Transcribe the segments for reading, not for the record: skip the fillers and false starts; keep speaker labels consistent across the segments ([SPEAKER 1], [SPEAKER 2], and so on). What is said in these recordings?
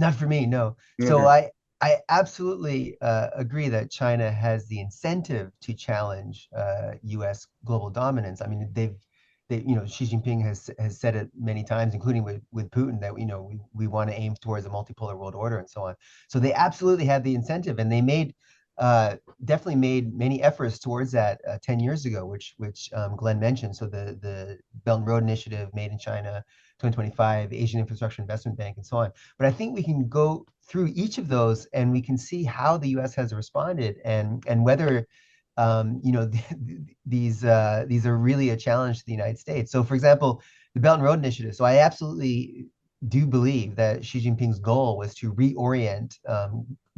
[SPEAKER 1] Not for me, no. So
[SPEAKER 2] Okay.
[SPEAKER 1] I absolutely agree that China has the incentive to challenge U.S. global dominance. I mean, Xi Jinping has said it many times, including with Putin, that we want to aim towards a multipolar world order and so on. So they absolutely had the incentive, and they uh, definitely made many efforts towards that 10 years ago, which Glenn mentioned. So the Belt and Road Initiative, Made in China, 2025, Asian Infrastructure Investment Bank, and so on. But I think we can go through each of those and we can see how the U.S. has responded and whether these are really a challenge to the United States. So, for example, the Belt and Road Initiative. So, I absolutely do believe that Xi Jinping's goal was to reorient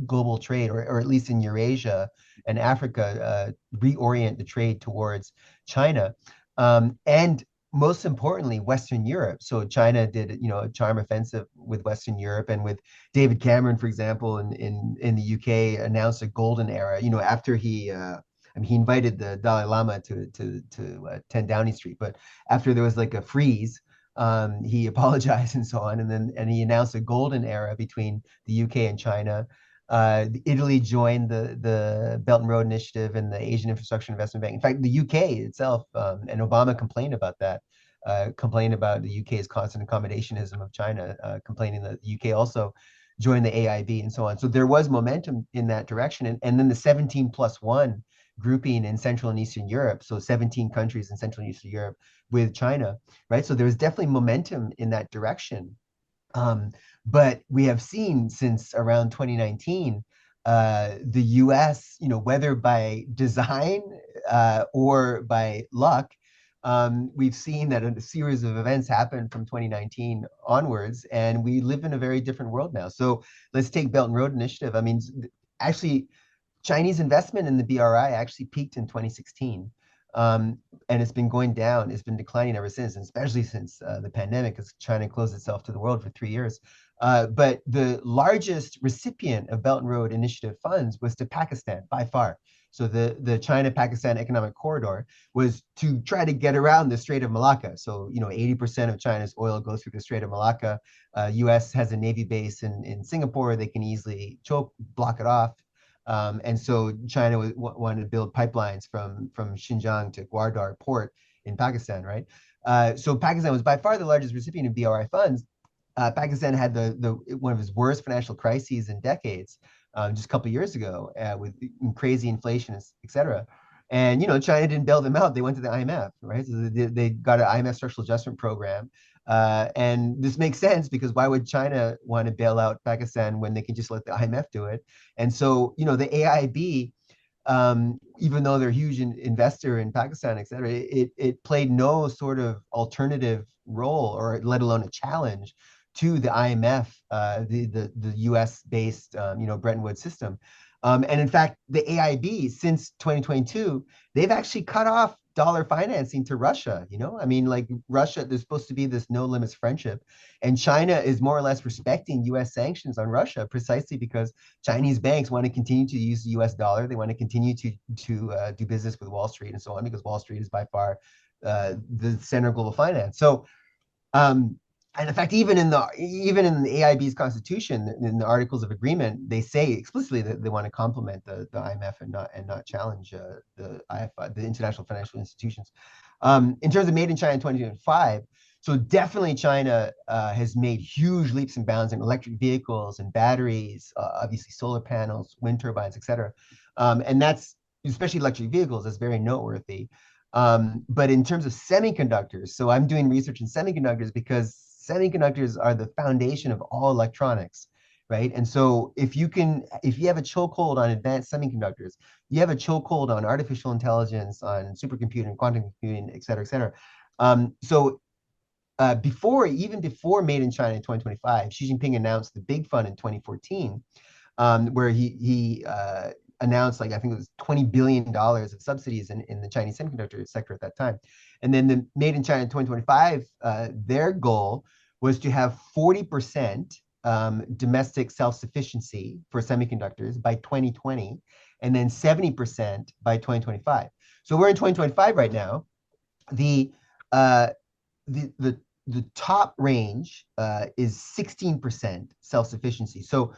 [SPEAKER 1] global trade, or at least in Eurasia and Africa, reorient the trade towards China. And most importantly, Western Europe. So China did, a charm offensive with Western Europe, and with David Cameron, for example, in the UK, announced a golden era. After he invited the Dalai Lama to 10 Downing Street, but after there was like a freeze, he apologized and so on, and he announced a golden era between the UK and China. Italy joined the Belt and Road Initiative and the Asian Infrastructure Investment Bank. In fact, the UK itself, and Obama complained about that, complained about the UK's constant accommodationism of China, complaining that the UK also joined the AIB and so on. So there was momentum in that direction. And then the 17 plus one grouping in Central and Eastern Europe, so 17 countries in Central and Eastern Europe with China, right? So there was definitely momentum in that direction. Um, but we have seen since around 2019, the US, whether by design or by luck, we've seen that a series of events happened from 2019 onwards, and we live in a very different world now. So let's take Belt and Road Initiative. I mean, actually, Chinese investment in the BRI actually peaked in 2016. And it's been going down. It's been declining ever since, and especially since the pandemic, because China closed itself to the world for 3 years. But the largest recipient of Belt and Road Initiative funds was to Pakistan by far. So the China-Pakistan Economic Corridor was to try to get around the Strait of Malacca. So 80% of China's oil goes through the Strait of Malacca. U.S. has a Navy base in Singapore. They can easily block it off. And so China wanted to build pipelines from Xinjiang to Gwardar port in Pakistan, right? So Pakistan was by far the largest recipient of BRI funds. Pakistan had the one of its worst financial crises in decades, just a couple of years ago, with crazy inflation, et cetera. And China didn't bail them out; they went to the IMF, right? So they got an IMF structural adjustment program, and this makes sense because why would China want to bail out Pakistan when they can just let the IMF do it? And so the AIB, even though they're a huge investor in Pakistan, et cetera, it played no sort of alternative role, or let alone a challenge to the IMF, the U.S. based Bretton Woods system. And in fact, the AIB since 2022, they've actually cut off dollar financing to Russia. I mean, like Russia, there's supposed to be this no limits friendship, and China is more or less respecting U.S. sanctions on Russia precisely because Chinese banks want to continue to use the U.S. dollar. They want to continue to do business with Wall Street and so on, because Wall Street is by far the center of global finance. So um, and in fact, even in the AIB's constitution, in the Articles of Agreement, they say explicitly that they want to complement the IMF and not challenge the IFI, the international financial institutions. In terms of Made in China in 2025, so definitely China has made huge leaps and bounds in electric vehicles and batteries, obviously solar panels, wind turbines, et cetera. And that's especially electric vehicles, that's very noteworthy. But in terms of semiconductors, so I'm doing research in semiconductors because semiconductors are the foundation of all electronics, right? And so if you have a chokehold on advanced semiconductors, you have a chokehold on artificial intelligence, on supercomputing, quantum computing, et cetera, et cetera. So even before Made in China in 2025, Xi Jinping announced the Big Fund in 2014, where he announced, like, I think it was $20 billion of subsidies in the Chinese semiconductor sector at that time. And then the Made in China in 2025, their goal was to have 40% domestic self-sufficiency for semiconductors by 2020, and then 70% by 2025. So we're in 2025 right now. The uh, the the top range is 16% self-sufficiency. So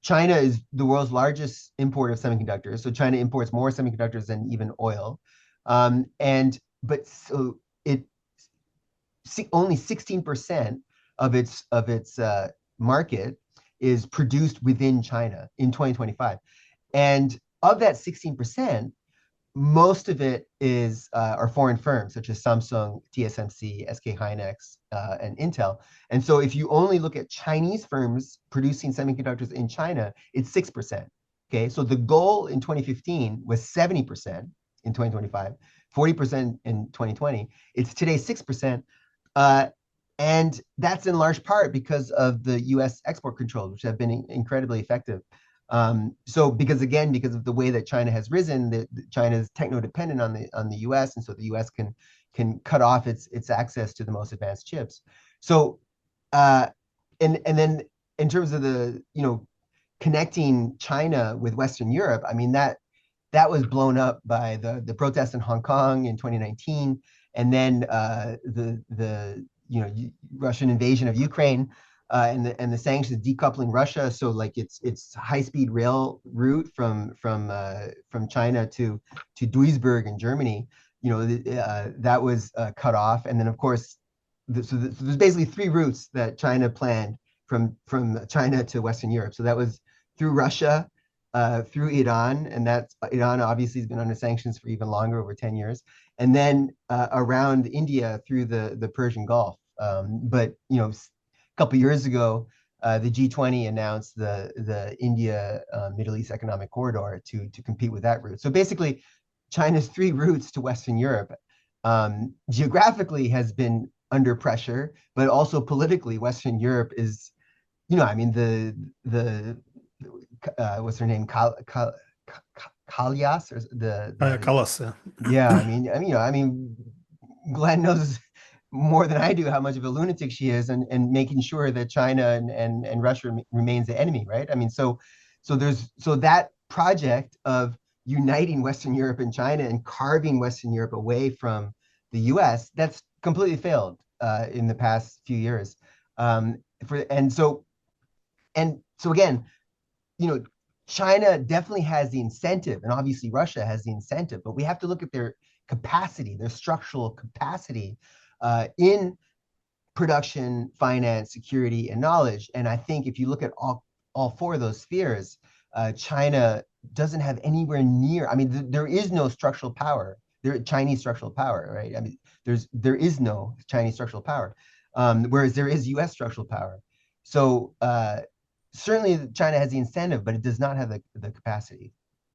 [SPEAKER 1] China is the world's largest importer of semiconductors. So China imports more semiconductors than even oil. And but so it only 16% of its market is produced within China in 2025. And of that 16%, most of it is are foreign firms such as Samsung, TSMC, SK Hynix, and Intel. And so if you only look at Chinese firms producing semiconductors in China, it's 6%. Okay, so the goal in 2015 was 70% in 2025, 40% in 2020. It's today 6%. Uh, and that's in large part because of the US export controls, which have been incredibly effective. So because again, because of the way that China has risen, China is techno dependent on the US, and so the US can cut off its access to the most advanced chips. So uh, and then in terms of the connecting China with Western Europe, I mean that was blown up by the protests in Hong Kong in 2019, and then the Russian invasion of Ukraine, and the sanctions decoupling Russia. So like its high speed rail route from China to Duisburg in Germany, that was cut off. And then of course, so there's basically three routes that China planned from China to Western Europe. So that was through Russia, through Iran, and that's Iran obviously has been under sanctions for even longer, over 10 years, and then around India through the Persian Gulf. But a couple years ago, the G20 announced the India Middle East Economic Corridor to compete with that route. So basically, China's three routes to Western Europe geographically has been under pressure, but also politically, Western Europe is, I mean, the what's her name, Kalias, or
[SPEAKER 2] Colors, yeah.
[SPEAKER 1] yeah, I mean, Glenn knows more than I do how much of a lunatic she is, and making sure that China and Russia remains the enemy, right? I mean, so that project of uniting Western Europe and China and carving Western Europe away from the US, that's completely failed in the past few years. And so again, you know, China definitely has the incentive, and obviously Russia has the incentive, but we have to look at their capacity, their structural capacity in production, finance, security, and knowledge. And I think if you look at all four of those spheres, China doesn't have anywhere near. I mean, there is no structural power. Chinese structural power, right? I mean, there is no Chinese structural power, whereas there is U.S. structural power. So certainly China has the incentive, but it does not have the capacity.